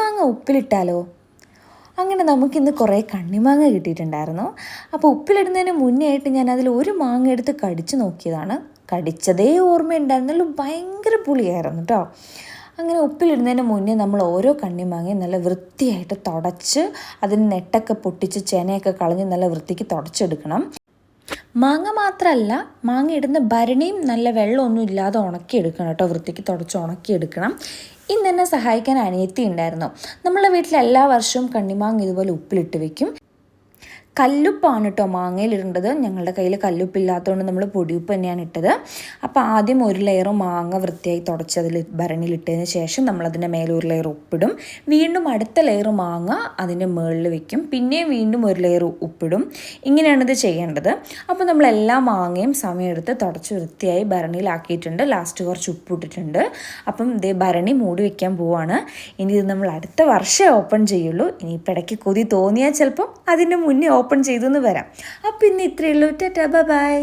കണ്ണിമാങ്ങ ഉപ്പിലിട്ടാലോ? അങ്ങനെ നമുക്കിന്ന് കുറേ കണ്ണിമാങ്ങ കിട്ടിയിട്ടുണ്ടായിരുന്നു. അപ്പോൾ ഉപ്പിലിടുന്നതിന് മുന്നേ ആയിട്ട് ഞാൻ അതിൽ ഒരു മാങ്ങ എടുത്ത് കടിച്ചു നോക്കിയതാണ്. കടിച്ചതേ ഓർമ്മയുണ്ടായിരുന്നുള്ളൂ, ഭയങ്കര പുളിയായിരുന്നു കേട്ടോ. അങ്ങനെ ഉപ്പിലിടുന്നതിന് മുന്നേ നമ്മൾ ഓരോ കണ്ണിമാങ്ങയും നല്ല വൃത്തിയായിട്ട് തുടച്ച് അതിന് നെട്ടൊക്കെ പൊട്ടിച്ച് ചെനയൊക്കെ കളഞ്ഞ് നല്ല വൃത്തിക്ക് തുടച്ചെടുക്കണം. മാങ്ങ മാത്രമല്ല, മാങ്ങ ഇടുന്ന ഭരണിയും നല്ല വെള്ളമൊന്നും ഇല്ലാതെ ഉണക്കിയെടുക്കണം കേട്ടോ, വൃത്തിക്ക് തുടച്ച് ഉണക്കിയെടുക്കണം. ഇന്ന് എന്നെ സഹായിക്കാൻ അനിയത്തി ഉണ്ടായിരുന്നു. നമ്മളുടെ വീട്ടിൽ എല്ലാ വർഷവും കണ്ണിമാങ്ങ ഇതുപോലെ ഉപ്പിലിട്ട് വെക്കും. കല്ലുപ്പാണ് കേട്ടോ മാങ്ങയിലിടേണ്ടത്. ഞങ്ങളുടെ കയ്യിൽ കല്ലുപ്പില്ലാത്തതുകൊണ്ട് നമ്മൾ പൊടിയുപ്പ് തന്നെയാണ് ഇട്ടത്. അപ്പോൾ ആദ്യം ഒരു ലെയർ മാങ്ങ വൃത്തിയായി തുടച്ച് അതിൽ ഭരണിയിലിട്ടതിന് ശേഷം നമ്മളതിൻ്റെ മേലെ ഒരു ലെയർ ഉപ്പിടും. വീണ്ടും അടുത്ത ലെയർ മാങ്ങ അതിൻ്റെ മുകളിൽ വെക്കും. പിന്നെയും വീണ്ടും ഒരു ലെയർ ഉപ്പിടും. ഇങ്ങനെയാണ് ഇത് ചെയ്യേണ്ടത്. അപ്പോൾ നമ്മൾ എല്ലാ മാങ്ങയും സമയമെടുത്ത് തുടച്ച് വൃത്തിയായി ഭരണിയിലാക്കിയിട്ടുണ്ട്. ലാസ്റ്റ് കുറച്ച് ഉപ്പിട്ടിട്ടുണ്ട്. അപ്പം ഇതേ ഭരണി മൂടി വയ്ക്കാൻ പോവാണ്. ഇനി ഇത് നമ്മൾ അടുത്ത വർഷം ഓപ്പൺ ചെയ്യുള്ളൂ. ഇനിയിപ്പോൾ ഇടയ്ക്ക് കൊതി തോന്നിയാൽ ചിലപ്പോൾ അതിൻ്റെ മുന്നേ ഓപ്പൺ ചെയ്തെന്ന് വരാം. അപ്പോൾ ഇന്ന് ഇത്രയേ ഉള്ളൂ. ടാറ്റാ, ബൈ.